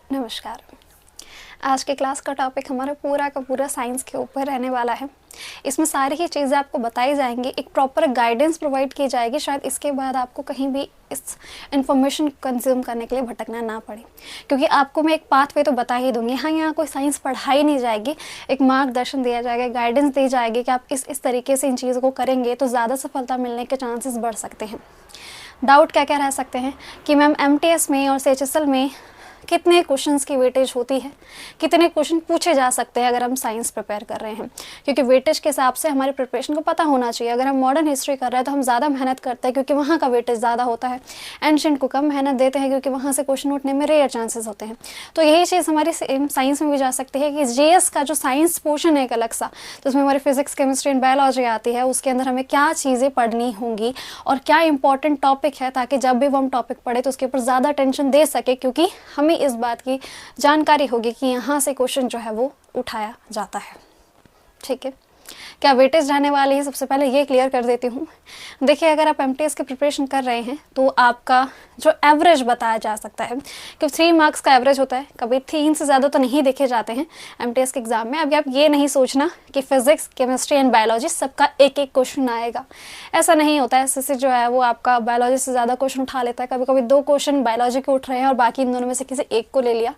नमस्कार। आज की क्लास का टॉपिक हमारा पूरा का पूरा साइंस के ऊपर रहने वाला है। इसमें सारी ही चीज़ें आपको बताई जाएंगी, एक प्रॉपर गाइडेंस प्रोवाइड की जाएगी। शायद इसके बाद आपको कहीं भी इस इन्फॉर्मेशन कंज्यूम करने के लिए भटकना ना पड़े, क्योंकि आपको मैं एक पाथवे तो बता ही दूंगी। हाँ, यहाँ कोई साइंस पढ़ाई नहीं जाएगी, एक मार्गदर्शन दिया जाएगा, गाइडेंस दी जाएगी कि आप इस तरीके से इन चीज़ों को करेंगे तो ज़्यादा सफलता मिलने के चांसेस बढ़ सकते हैं। डाउट क्या क्या रह सकते हैं कि मैम MTS में और CHSL में कितने क्वेश्चंस की वेटेज होती है, कितने क्वेश्चन पूछे जा सकते हैं अगर हम साइंस प्रिपेयर कर रहे हैं, क्योंकि वेटेज के हिसाब से हमारी प्रिपरेशन को पता होना चाहिए। अगर हम मॉडर्न हिस्ट्री कर रहे हैं तो हम ज़्यादा मेहनत करते हैं क्योंकि वहाँ का वेटेज ज़्यादा होता है। एंशिएंट को कम मेहनत देते हैं क्योंकि वहाँ से क्वेश्चन उठने में रेयर चांसेस होते हैं। तो यही चीज़ हमारी साइंस में भी जा सकती है कि JS का जो साइंस पोर्शन है एक अलग सा, तो उसमें हमारी फिजिक्स, केमिस्ट्री एंड बायोलॉजी आती है। उसके अंदर हमें क्या चीज़ें पढ़नी होंगी और क्या इंपॉर्टेंट टॉपिक है, ताकि जब भी वो हम टॉपिक पढ़े तो उसके ऊपर ज़्यादा टेंशन दे सके, क्योंकि हमें इस बात की जानकारी होगी कि यहाँ से क्वेश्चन जो है वो उठाया जाता है। ठीक है, क्या वेटेज रहने वाली है, सबसे पहले ये क्लियर कर देती हूँ। देखिए, अगर आप MTS की प्रिपरेशन कर रहे हैं तो आपका जो एवरेज बताया जा सकता है कि 3 मार्क्स का एवरेज होता है, कभी 3 से ज़्यादा तो नहीं देखे जाते हैं MTS के एग्ज़ाम में। अभी आप ये नहीं सोचना कि फिजिक्स, केमिस्ट्री एंड बायोलॉजी सबका एक एक क्वेश्चन आएगा, ऐसा नहीं होता है। SSC जो है वो आपका बायोलॉजी से ज़्यादा क्वेश्चन उठा लेता है, कभी कभी 2 क्वेश्चन बायोलॉजी के उठ रहे हैं और बाकी इन दोनों में से किसी एक को ले लिया,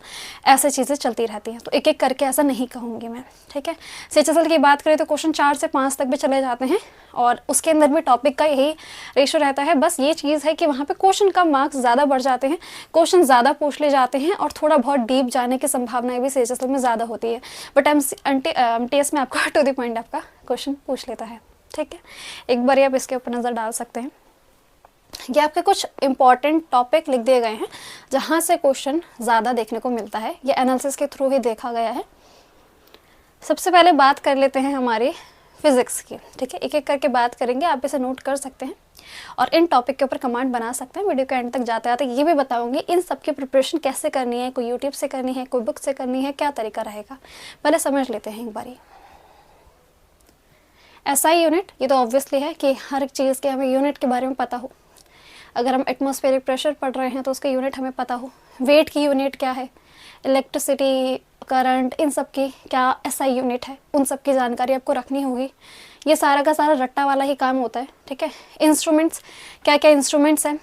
ऐसे चीज़ें चलती रहती हैं। तो एक एक करके ऐसा नहीं कहूँगी मैं। ठीक है, CHSL की बात करें तो क्वेश्चन 4 से 5 तक भी चले जाते हैं और उसके अंदर भी टॉपिक का यही रेशो रहता है। बस ये चीज़ है कि वहाँ पे क्वेश्चन कम, मार्क्स ज़्यादा बढ़ जाते हैं, क्वेश्चन ज़्यादा पूछ ले जाते हैं और थोड़ा बहुत डीप जाने की संभावनाएं भी CHSL में ज़्यादा होती है। बट MTS में आपका टू द पॉइंट आपका क्वेश्चन पूछ लेता है। ठीक है, एक बार आप इसके ऊपर नज़र डाल सकते हैं। ये आपके कुछ इंपॉर्टेंट टॉपिक लिख दिए गए हैं जहाँ से क्वेश्चन ज़्यादा देखने को मिलता है। ये एनालिसिस के थ्रू ही देखा गया है। सबसे पहले बात कर लेते हैं हमारे फिजिक्स की। ठीक है, एक एक करके बात करेंगे, आप इसे नोट कर सकते हैं और इन टॉपिक के ऊपर कमांड बना सकते हैं। वीडियो के एंड तक जाते आते ये भी बताऊंगी इन सब की प्रिपरेशन कैसे करनी है, कोई यूट्यूब से करनी है, कोई बुक से करनी है, क्या तरीका रहेगा, पहले समझ लेते हैं एक बारी। SI यूनिट, ये तो ऑब्वियसली है कि हर एक चीज़ के हमें यूनिट के बारे में पता हो। अगर हम एटमॉस्फेरिक प्रेशर पढ़ रहे हैं तो उसका यूनिट हमें पता हो। वेट की यूनिट क्या है, इलेक्ट्रिसिटी, करंट, इन सब की क्या SI यूनिट है, उन सब की जानकारी आपको रखनी होगी। ये सारा का सारा रट्टा वाला ही काम होता है। ठीक है, इंस्ट्रूमेंट्स, क्या क्या इंस्ट्रूमेंट्स हैं,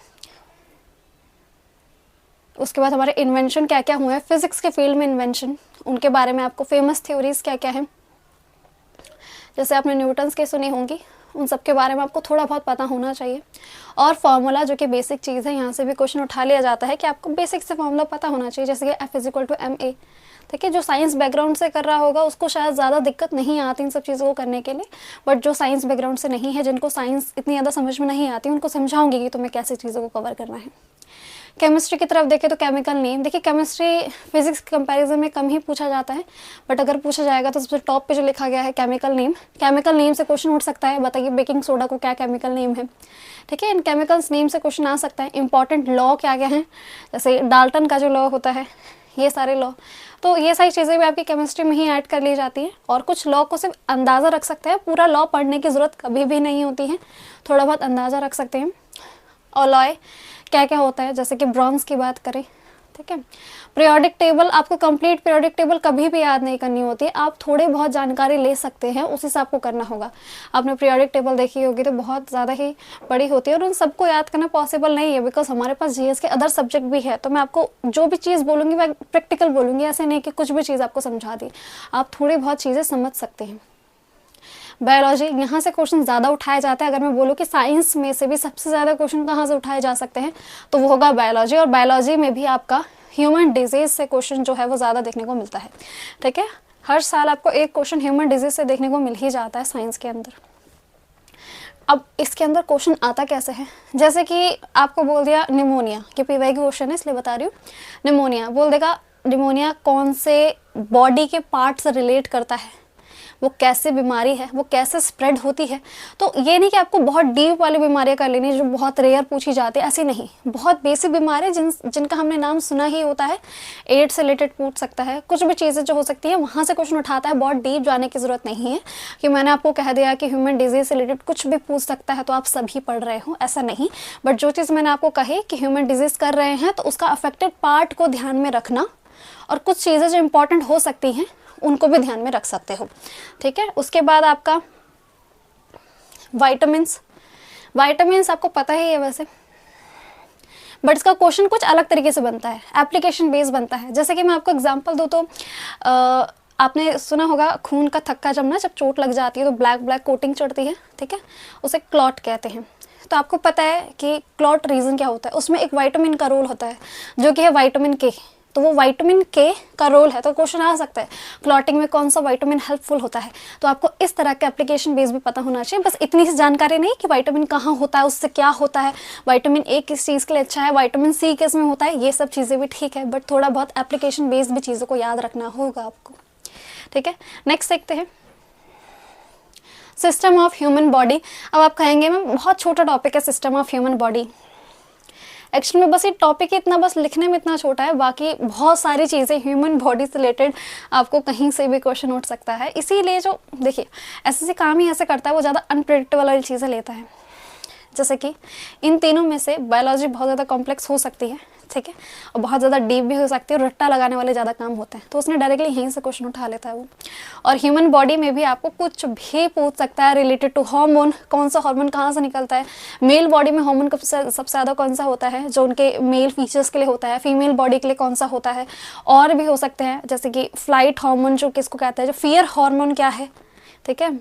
उसके बाद हमारे इन्वेंशन क्या क्या हुए हैं, फिजिक्स के फील्ड में इन्वेंशन, उनके बारे में आपको फेमस थ्योरीज क्या क्या हैं, जैसे आपने न्यूटन्स की सुनी होंगी, उन सब के बारे में आपको थोड़ा बहुत पता होना चाहिए। और फार्मूला, जो कि बेसिक चीज़ है, यहाँ से भी क्वेश्चन उठा लिया जाता है कि आपको बेसिक से फार्मूला पता होना चाहिए, जैसे कि F=ma। ठीक है, जो साइंस बैकग्राउंड से कर रहा होगा उसको शायद ज़्यादा दिक्कत नहीं आती इन सब चीज़ों को करने के लिए, बट जो साइंस बैकग्राउंड से नहीं है, जिनको साइंस इतनी ज़्यादा समझ में नहीं आती, उनको समझाऊंगी कि तुम्हें कैसे चीज़ों को कवर करना है। केमिस्ट्री की तरफ देखें तो केमिकल नेम, देखिए केमिस्ट्री फिजिक्स के कंपैरिजन में कम ही पूछा जाता है, बट अगर पूछा जाएगा तो सबसे टॉप पे जो लिखा गया है केमिकल नेम, केमिकल नेम से क्वेश्चन उठ सकता है। बताइए बेकिंग सोडा को क्या केमिकल नेम है। ठीक है, इन केमिकल्स नेम से क्वेश्चन आ सकता है। इंपॉर्टेंट लॉ क्या क्या है, जैसे डाल्टन का जो लॉ होता है, ये सारे लॉ, तो ये सारी चीज़ें भी आपकी केमिस्ट्री में ही ऐड कर ली जाती हैं। और कुछ लॉ को सिर्फ अंदाज़ा रख सकते हैं, पूरा लॉ पढ़ने की ज़रूरत कभी भी नहीं होती है, थोड़ा बहुत अंदाज़ा रख सकते हैं। और लॉ क्या क्या होता है, जैसे कि ब्रॉन्ज की बात करें। ठीक है, पीरियोडिक टेबल, आपको कंप्लीट पीरियोडिक टेबल कभी भी याद नहीं करनी होती है, आप थोड़े बहुत जानकारी ले सकते हैं, उसी से आपको करना होगा। आपने पीरियोडिक टेबल देखी होगी तो बहुत ज़्यादा ही बड़ी होती है और उन सबको याद करना पॉसिबल नहीं है, बिकॉज हमारे पास GS के अदर सब्जेक्ट भी है। तो मैं आपको जो भी चीज़ बोलूँगी मैं प्रैक्टिकल बोलूँगी, ऐसे नहीं कि कुछ भी चीज़ आपको समझा दी, आप थोड़ी बहुत चीज़ें समझ सकते हैं। बायोलॉजी, यहाँ से क्वेश्चन ज़्यादा उठाया जाता है। अगर मैं बोलूँ कि साइंस में से भी सबसे ज़्यादा क्वेश्चन कहाँ से उठाए जा सकते हैं तो वो होगा बायोलॉजी, और बायोलॉजी में भी आपका ह्यूमन डिजीज़ से क्वेश्चन जो है वो ज़्यादा देखने को मिलता है। ठीक है, हर साल आपको एक क्वेश्चन ह्यूमन डिजीज़ से देखने को मिल ही जाता है साइंस के अंदर। अब इसके अंदर क्वेश्चन आता कैसे है, जैसे कि आपको बोल दिया निमोनिया, कि PY की क्वेश्चन है इसलिए बता रही हूँ। निमोनिया बोल देगा, निमोनिया कौन से बॉडी के पार्ट से रिलेट करता है, वो कैसे बीमारी है, वो कैसे स्प्रेड होती है। तो ये नहीं कि आपको बहुत डीप वाली बीमारियां कर लेनी जो बहुत रेयर पूछी जाती है, ऐसी नहीं। बहुत बेसिक बीमारी जिनका हमने नाम सुना ही होता है, एड्स से रिलेटेड पूछ सकता है, कुछ भी चीज़ें जो हो सकती है वहाँ से क्वेश्चन उठाता है। बहुत डीप जाने की ज़रूरत नहीं है कि मैंने आपको कह दिया कि ह्यूमन डिजीज़ से रिलेटेड कुछ भी पूछ सकता है तो आप सभी पढ़ रहे हो, ऐसा नहीं। बट जो चीज़ मैंने आपको कही कि ह्यूमन डिजीज़ कर रहे हैं तो उसका अफेक्टेड पार्ट को ध्यान में रखना, और कुछ चीज़ें जो इम्पॉर्टेंट हो सकती हैं उनको भी ध्यान में रख सकते हो, ठीक है। उसके बाद आपका वाइटामिन्स, वाइटामिन्स आपको पता ही है वैसे, बट इसका क्वेश्चन कुछ अलग तरीके से बनता है, एप्लीकेशन बेस्ड बनता है। जैसे कि मैं आपको एग्जांपल दूँ तो आपने सुना होगा खून का थक्का जमना, जब चोट लग जाती है तो ब्लैक ब्लैक कोटिंग चढ़ती है, ठीक है, उसे क्लॉट कहते हैं। तो आपको पता है कि क्लॉट रीज़न क्या होता है, उसमें एक विटामिन का रोल होता है जो कि है विटामिन के। तो वो विटामिन के का रोल है, तो क्वेश्चन आ सकता है क्लॉटिंग में कौन सा विटामिन हेल्पफुल होता है। तो आपको इस तरह के एप्लीकेशन बेस भी पता होना चाहिए, बस इतनी सी जानकारी नहीं कि विटामिन कहाँ होता है, उससे क्या होता है, विटामिन ए किस चीज़ के लिए अच्छा है, विटामिन सी किस में होता है, ये सब चीज़ें भी ठीक है, बट थोड़ा बहुत एप्लीकेशन बेस्ड भी चीज़ों को याद रखना होगा आपको, ठीक है। नेक्स्ट देखते हैं सिस्टम ऑफ ह्यूमन बॉडी। अब आप कहेंगे मैम बहुत छोटा टॉपिक है system of human body. Actually में बस ये टॉपिक इतना बस लिखने में इतना छोटा है, बाकी बहुत सारी चीज़ें ह्यूमन बॉडी से रिलेटेड आपको कहीं से भी क्वेश्चन उठ सकता है। इसीलिए जो देखिए एसएससी काम ही ऐसे करता है, वो ज़्यादा अनप्रेडिक्टेबल वाली चीज़ें लेता है। जैसे कि इन तीनों में से बायोलॉजी बहुत ज़्यादा कॉम्प्लेक्स हो सकती है, ठीक है, और बहुत ज़्यादा डीप भी हो सकती है, और रट्टा लगाने वाले ज़्यादा काम होते हैं, तो उसने डायरेक्टली यहीं से क्वेश्चन उठा लेता है वो। और ह्यूमन बॉडी में भी आपको कुछ भी पूछ सकता है रिलेटेड टू हार्मोन, कौन सा हार्मोन कहाँ से निकलता है, मेल बॉडी में हार्मोन सबसे ज़्यादा कौन सा होता है जो उनके मेल फीचर्स के लिए होता है, फीमेल बॉडी के लिए कौन सा होता है, और भी हो सकते हैं जैसे कि फ्लाइट हार्मोन जो किसको कहते हैं, जो फियर हार्मोन क्या है, ठीक है,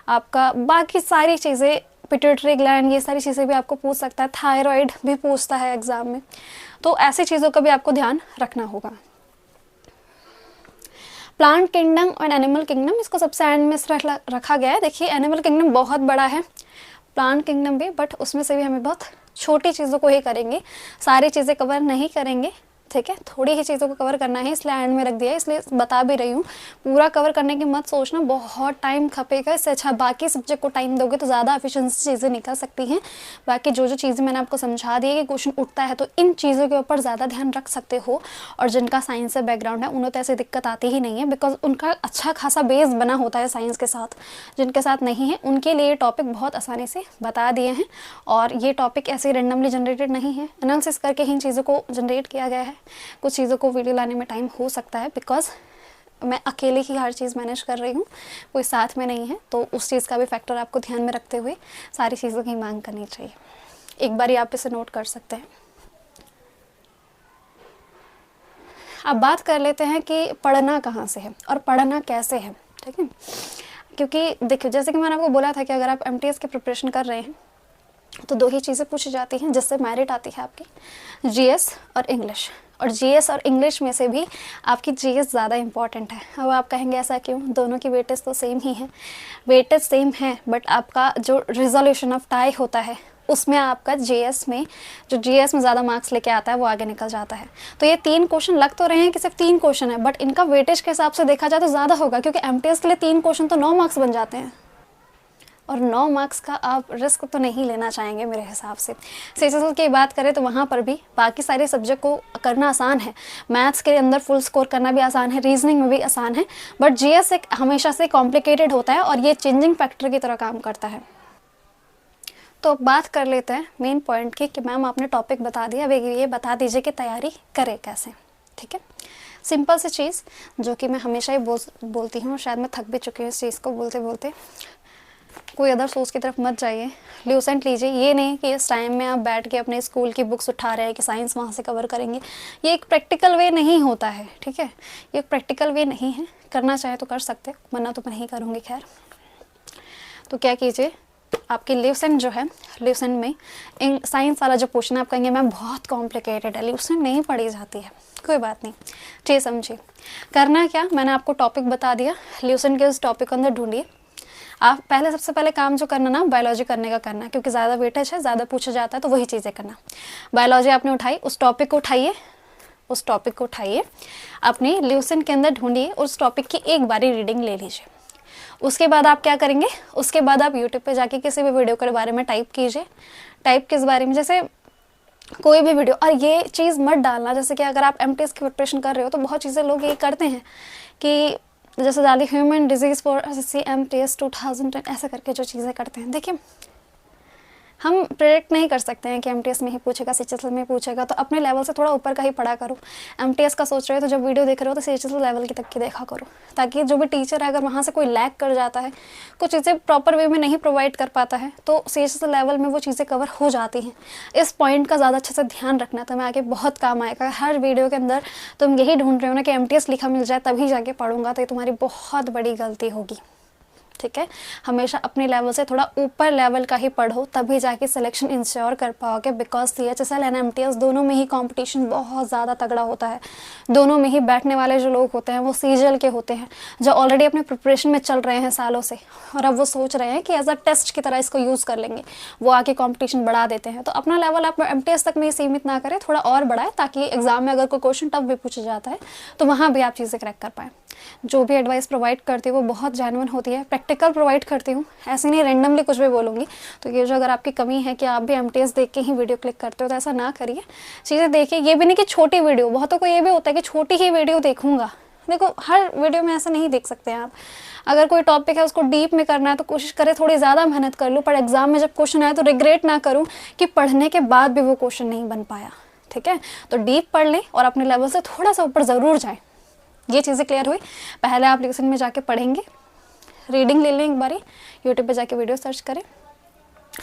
आपका बाकी सारी चीज़ें, पिट्यूटरी ग्लैंड, ये सारी चीज़ें भी आपको पूछ सकता है, थायराइड भी पूछता है एग्जाम में, तो ऐसी चीज़ों का भी आपको ध्यान रखना होगा। प्लांट किंगडम और एनिमल किंगडम, इसको सबसे एंड में रखा गया है। देखिए एनिमल किंगडम बहुत बड़ा है, प्लांट किंगडम भी, बट उसमें से भी हमें बहुत छोटी चीज़ों को ही करेंगे, सारी चीज़ें कवर नहीं करेंगे, ठीक है, थोड़ी ही चीज़ों को कवर करना है, इसलिए एंड में रख दिया है, इसलिए बता भी रही हूँ। पूरा कवर करने की मत सोचना, बहुत टाइम खपेगा, इससे अच्छा बाकी सब्जेक्ट को टाइम दोगे तो ज़्यादा एफिशिएंसी चीज़ें निकल सकती हैं। बाकी जो जो चीज़ें मैंने आपको समझा दी है कि क्वेश्चन उठता है तो इन चीज़ों के ऊपर ज़्यादा ध्यान रख सकते हो, और जिनका साइंस से बैकग्राउंड है उन्हें तो ऐसी दिक्कत आती ही नहीं है, बिकॉज उनका अच्छा खासा बेस बना होता है साइंस के साथ। जिनके साथ नहीं है उनके लिए टॉपिक बहुत आसानी से बता दिए हैं, और ये टॉपिक ऐसे रेंडमली जनरेटेड नहीं है, एनालिसिस करके इन चीज़ों को जनरेट किया गया है। कुछ चीज़ों को वीडियो लाने में टाइम हो सकता है, बिकॉज मैं अकेले ही हर चीज़ मैनेज कर रही हूँ, कोई साथ में नहीं है, तो उस चीज़ का भी फैक्टर आपको ध्यान में रखते हुए सारी चीज़ों की मांग करनी चाहिए। एक बार आप इसे नोट कर सकते हैं। अब बात कर लेते हैं कि पढ़ना कहाँ से है और पढ़ना कैसे है, ठीक है, क्योंकि देखिए जैसे कि मैंने आपको बोला था कि अगर आप एमटीएस की प्रिपरेशन कर रहे हैं तो दो ही चीज़ें पूछी जाती हैं जिससे मेरिट आती है आपकी, जीएस और इंग्लिश। और जीएस और इंग्लिश में से भी आपकी जीएस ज़्यादा इंपॉर्टेंट है। अब आप कहेंगे ऐसा क्यों, दोनों की वेटेज तो सेम ही है, वेटेज सेम है, बट आपका जो रिजोल्यूशन ऑफ टाई होता है उसमें आपका जीएस में ज़्यादा मार्क्स लेके आता है वो आगे निकल जाता है। तो ये 3 क्वेश्चन लग तो रहे हैं कि सिर्फ 3 क्वेश्चन है, बट इनका वेटेज के हिसाब से देखा जाए तो ज़्यादा होगा, क्योंकि एमटीएस के लिए 3 क्वेश्चन तो 9 मार्क्स बन जाते हैं, और 9 मार्क्स का आप रिस्क तो नहीं लेना चाहेंगे मेरे हिसाब से। सीएसएस की बात करें तो वहाँ पर भी बाकी सारे सब्जेक्ट को करना आसान है, मैथ्स के अंदर फुल स्कोर करना भी आसान है, रीजनिंग में भी आसान है, बट जीएस एक हमेशा से कॉम्प्लिकेटेड होता है और ये चेंजिंग फैक्टर की तरह काम करता है। तो बात कर लेते हैं मेन पॉइंट की कि मैम आपने टॉपिक बता दिया, अब ये बता दीजिए कि तैयारी करें कैसे, ठीक है। सिंपल सी चीज़ जो कि मैं हमेशा ही बोलती हूँ, शायद मैं थक भी चुकी हूँ इस चीज़ को बोलते बोलते, कोई अदर सोर्स की तरफ मत जाइए, ल्यूसेंट लीजिए। ये नहीं कि इस टाइम में आप बैठ के अपने स्कूल की बुक्स उठा रहे हैं कि साइंस वहाँ से कवर करेंगे, ये एक प्रैक्टिकल वे नहीं होता है, ठीक है, ये एक प्रैक्टिकल वे नहीं है। करना चाहे तो कर सकते, वरना तो मैं नहीं करूँगी। खैर, तो क्या कीजिए, आपकी ल्यूसेंट जो है, ल्यूसेंट में साइंस वाला जो पोर्शन आप कहेंगे मैम बहुत कॉम्प्लिकेटेड है, ल्यूसेंट नहीं पढ़ी जाती है, कोई बात नहीं, ठीक समझिए। करना क्या, मैंने आपको टॉपिक बता दिया, ल्यूसेंट के उस टॉपिक के अंदर ढूंढिए। आप पहले सबसे पहले काम जो करना ना, बायोलॉजी करने का करना, क्योंकि ज़्यादा वेटेज है, ज़्यादा पूछा जाता है, तो वही चीज़ें करना। बायोलॉजी आपने उठाई, उस टॉपिक को उठाइए, अपनी ल्यूसेंट के अंदर ढूंढिए, उस टॉपिक की एक बारी रीडिंग ले लीजिए। उसके बाद आप क्या करेंगे, उसके बाद आप यूट्यूब पे जाके किसी भी वीडियो के बारे में टाइप कीजिए। टाइप किस बारे में, जैसे कोई भी वीडियो, और ये चीज़ मत डालना जैसे कि अगर आप एमटीएस की प्रिपरेशन कर रहे हो तो बहुत चीज़ें लोग ये करते हैं कि जैसे डाली human disease for SSC MTS 2010 ऐसा करके जो चीज़ें करते हैं। देखिए हम प्रेडिक्ट नहीं कर सकते हैं कि एमटीएस में ही पूछेगा, सीएचएसएल में पूछेगा, तो अपने लेवल से थोड़ा ऊपर का ही पढ़ा करो। एमटीएस का सोच रहे हो तो जब वीडियो देख रहे हो तो सीएचएसएल लेवल की तक की देखा करो, ताकि जो भी टीचर है अगर वहाँ से कोई लैग कर जाता है, कुछ चीज़ें प्रॉपर वे में नहीं प्रोवाइड कर पाता है, तो सीएचएसएल लेवल में वो चीज़ें कवर हो जाती हैं। इस पॉइंट का ज़्यादा अच्छे से ध्यान रखना, तुम्हें आगे बहुत काम आएगा। हर वीडियो के अंदर तुम यही ढूंढ रहे हो ना कि एमटीएस लिखा मिल जाए तभी जाके पढ़ूंगा, तो ये तुम्हारी बहुत बड़ी गलती होगी। ठीक है, हमेशा अपने लेवल से थोड़ा ऊपर लेवल का ही पढ़ो, तभी जाके सिलेक्शन इंश्योर कर पाओगे। बिकॉज सीएचएसएल एंड एमटीएस दोनों में ही कंपटीशन बहुत ज़्यादा तगड़ा होता है। दोनों में ही बैठने वाले जो लोग होते हैं वो सीजीएल के होते हैं, जो ऑलरेडी अपने प्रिपरेशन में चल रहे हैं सालों से, और अब वो सोच रहे हैं कि एज अ टेस्ट की तरह इसको यूज़ कर लेंगे, वो आके कॉम्पिटिशन बढ़ा देते हैं। तो अपना लेवल आप एमटीएस तक में ही सीमित ना करें, थोड़ा और बढ़ाएं, ताकि एग्जाम में अगर कोई क्वेश्चन टफ भी पूछा जाता है तो वहाँ भी आप चीज़ें क्रैक कर पाएँ। जो भी एडवाइस प्रोवाइड करती हूँ वो बहुत जेन्युइन होती है, प्रैक्टिकल प्रोवाइड करती हूँ, ऐसे नहीं रैंडमली कुछ भी बोलूँगी। तो ये जो अगर आपकी कमी है कि आप भी एमटीएस देख के ही वीडियो क्लिक करते हो, तो ऐसा ना करिए, चीज़ें देखिए। ये भी नहीं कि छोटी वीडियो, बहुतों को ये भी होता है कि छोटी ही वीडियो देखूंगा। देखो, हर वीडियो में ऐसा नहीं देख सकते हैं आप। अगर कोई टॉपिक है उसको डीप में करना है तो कोशिश करें थोड़ी ज़्यादा मेहनत कर लूँ, पर एग्जाम में जब क्वेश्चन आए तो रिग्रेट ना करूँ कि पढ़ने के बाद भी वो क्वेश्चन नहीं बन पाया। ठीक है, तो डीप पढ़ लें और अपने लेवल से थोड़ा सा ऊपर ज़रूर जाएँ। ये चीज़ें क्लियर हुई। पहले एप्लीकेशन में जाके पढ़ेंगे, रीडिंग ले लें एक बारी, यूट्यूब पे जाके वीडियो सर्च करें।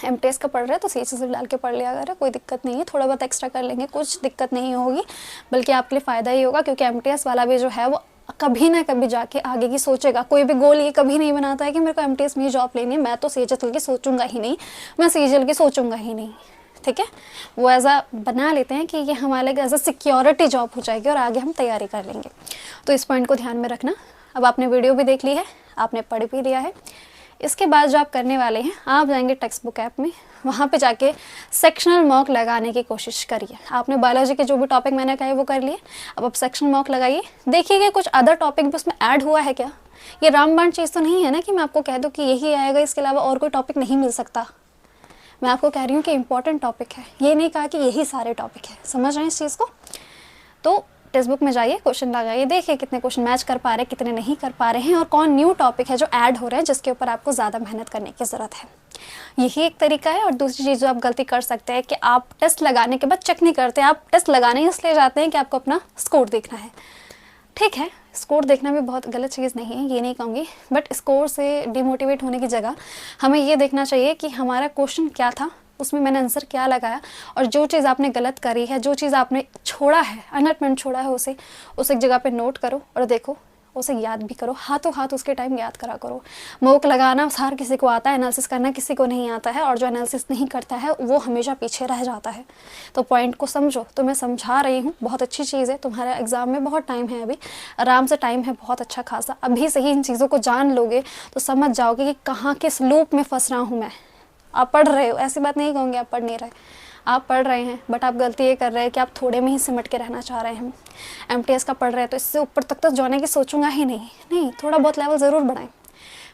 एमटीएस का पढ़ रहे हैं तो सीएचएसएल डाल के पढ़ लिया अगर, कोई दिक्कत नहीं है। थोड़ा बहुत एक्स्ट्रा कर लेंगे, कुछ दिक्कत नहीं होगी, बल्कि आपके लिए फ़ायदा ही होगा। क्योंकि एमटीएस वाला भी जो है वो कभी ना कभी जाके आगे की सोचेगा। कोई भी गोल ये कभी नहीं बनाता है कि मेरे को एमटीएस में ही जॉब लेनी है, मैं तो सीएचएसएल की सोचूंगा ही नहीं, मैं सीजीएल की सोचूंगा ही नहीं। ठीक है, वो एज अ बना लेते हैं कि ये हमारे लिए एज अ सिक्योरिटी जॉब हो जाएगी और आगे हम तैयारी कर लेंगे। तो इस पॉइंट को ध्यान में रखना। अब आपने वीडियो भी देख ली है, आपने पढ़ भी लिया है। इसके बाद जो आप करने वाले हैं, आप जाएंगे टेक्स्ट बुक ऐप में, वहाँ पे जाके सेक्शनल मॉक लगाने की कोशिश करिए। आपने बायोलॉजी के जो भी टॉपिक मैंने कहे वो कर लिए, अब आप सेक्शनल मॉक लगाइए, देखिएगा कुछ अदर टॉपिक भी उसमें ऐड हुआ है क्या। ये रामबाण चीज़ तो नहीं है ना कि मैं आपको कह दूँ कि यही आएगा, इसके अलावा और कोई टॉपिक नहीं मिल सकता। मैं आपको कह रही हूँ कि इंपॉर्टेंट टॉपिक है, ये नहीं कहा कि यही सारे टॉपिक है। समझ रहे हैं इस चीज़ को। तो टेक्स्ट बुक में जाइए, क्वेश्चन लगाइए, देखिए कितने क्वेश्चन मैच कर पा रहे हैं, कितने नहीं कर पा रहे हैं, और कौन न्यू टॉपिक है जो ऐड हो रहा है जिसके ऊपर आपको ज़्यादा मेहनत करने की ज़रूरत है। यही एक तरीका है। और दूसरी चीज़ जो आप गलती कर सकते हैं कि आप टेस्ट लगाने के बाद चेक नहीं करते, आप टेस्ट लगाने इसलिए जाते हैं कि आपको अपना स्कोर देखना है। ठीक है, स्कोर देखना भी बहुत गलत चीज़ नहीं है, ये नहीं कहूँगी, बट स्कोर से डिमोटिवेट होने की जगह हमें ये देखना चाहिए कि हमारा क्वेश्चन क्या था, उसमें मैंने आंसर क्या लगाया, और जो चीज़ आपने गलत करी है, जो चीज़ आपने छोड़ा है, अनअटेम्प्ट छोड़ा है, उसे एक जगह पे नोट करो और देखो, उसे याद भी करो, हाथों हाथ उसके टाइम याद करा करो। मॉक लगाना हर किसी को आता है, एनालिसिस करना किसी को नहीं आता है, और जो एनालिसिस नहीं करता है वो हमेशा पीछे रह जाता है। तो पॉइंट को समझो, तो मैं समझा रही हूँ, बहुत अच्छी चीज़ है। तुम्हारे एग्जाम में बहुत टाइम है, अभी आराम से टाइम है, बहुत अच्छा खासा। अभी से ही इन चीज़ों को जान लोगे तो समझ जाओगे कि कहाँ किस लूप में फंस रहा हूँ मैं। आप पढ़ रहे हो, ऐसी बात नहीं कहूँगी आप पढ़ नहीं रहे, आप पढ़ रहे हैं, बट आप गलती ये कर रहे हैं कि आप थोड़े में ही सिमट के रहना चाह रहे हैं। एमटीएस का पढ़ रहे हैं तो इससे ऊपर तक तो जाने की सोचूंगा ही नहीं, थोड़ा बहुत लेवल ज़रूर बढ़ाएं।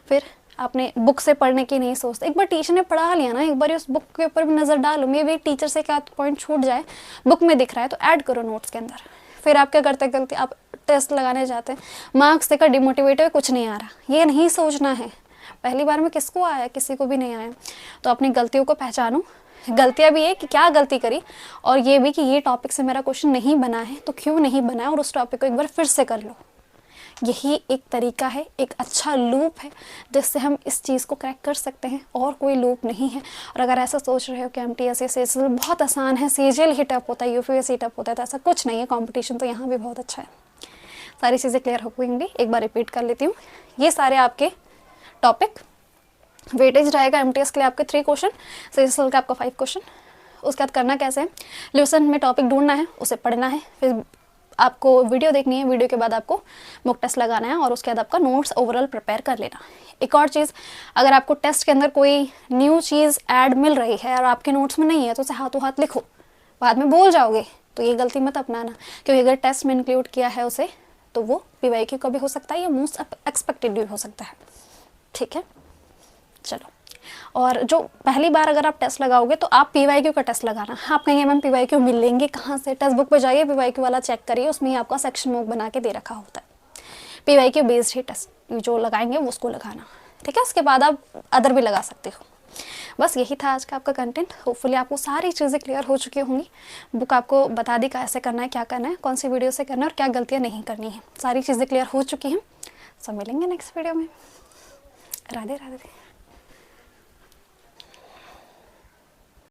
फिर आपने बुक से पढ़ने की नहीं सोचते, एक बार टीचर ने पढ़ा लिया ना, एक बार उस बुक के ऊपर भी नज़र डालो। मे भी टीचर से क्या पॉइंट छूट जाए, बुक में दिख रहा है तो ऐड करो नोट्स के अंदर। फिर आप क्या करते गलती, आप टेस्ट लगाने जाते हैं, मार्क्स देकर डिमोटिवेट हुए, कुछ नहीं आ रहा, ये नहीं सोचना है। पहली बार में किसको आया, किसी को भी नहीं आया। तो अपनी गलतियों को पहचानो, गलतियाँ भी है कि क्या गलती करी, और ये भी कि ये टॉपिक से मेरा क्वेश्चन नहीं बना है तो क्यों नहीं बना है, और उस टॉपिक को एक बार फिर से कर लो। यही एक तरीका है, एक अच्छा लूप है जिससे हम इस चीज़ को क्रैक कर सकते हैं, और कोई लूप नहीं है। और अगर ऐसा सोच रहे हो कि एमटीएस से बहुत आसान है, सीजीएल ही टफ होता है, यूपीएससी टफ होता है, तो ऐसा कुछ नहीं है। कॉम्पिटिशन तो यहाँ भी बहुत अच्छा है। सारी चीज़ें क्लियर हो गई, एक बार रिपीट कर लेती हूँ। ये सारे आपके टॉपिक, वेटेज रहेगा एमटीएस के लिए आपके 3 क्वेश्चन, सीजीएल का आपका 5 क्वेश्चन। उसके बाद करना कैसे है, लेसन में टॉपिक ढूंढना है, उसे पढ़ना है, फिर आपको वीडियो देखनी है, वीडियो के बाद आपको मॉक टेस्ट लगाना है, और उसके बाद आपका नोट्स ओवरऑल प्रिपेयर कर लेना। एक और चीज़, अगर आपको टेस्ट के अंदर कोई न्यू चीज़ ऐड मिल रही है और आपके नोट्स में नहीं है तो उसे हाथों हाथ लिखो, बाद में भूल जाओगे, तो ये गलती मत अपनाना। क्योंकि अगर टेस्ट में इंक्लूड किया है उसे तो वो पीवाईक्यू का भी हो सकता है या मोस्ट एक्सपेक्टेड भी हो सकता है। ठीक है, चलो। और जो पहली बार अगर आप टेस्ट लगाओगे तो आप पीवाईक्यू का टेस्ट लगाना। आप कहेंगे मैम पीवाईक्यू मिलेंगे कहाँ से, टेक्स्ट बुक पे जाइए, पीवाईक्यू वाला चेक करिए, उसमें ही आपका सेक्शन मॉक बना के दे रखा होता है। पीवाईक्यू बेस्ड ही टेस्ट जो लगाएंगे वो उसको लगाना। ठीक है, उसके बाद आप अदर भी लगा सकते हो। बस यही था आज का आपका कंटेंट। होपफुली आपको सारी चीज़ें क्लियर हो चुकी होंगी। बुक आपको बता दी कैसे करना है, क्या करना है, कौन सी वीडियो से करना है और क्या गलतियाँ नहीं करनी है। सारी चीज़ें क्लियर हो चुकी हैं। सब मिलेंगे नेक्स्ट वीडियो में। राधे राधे।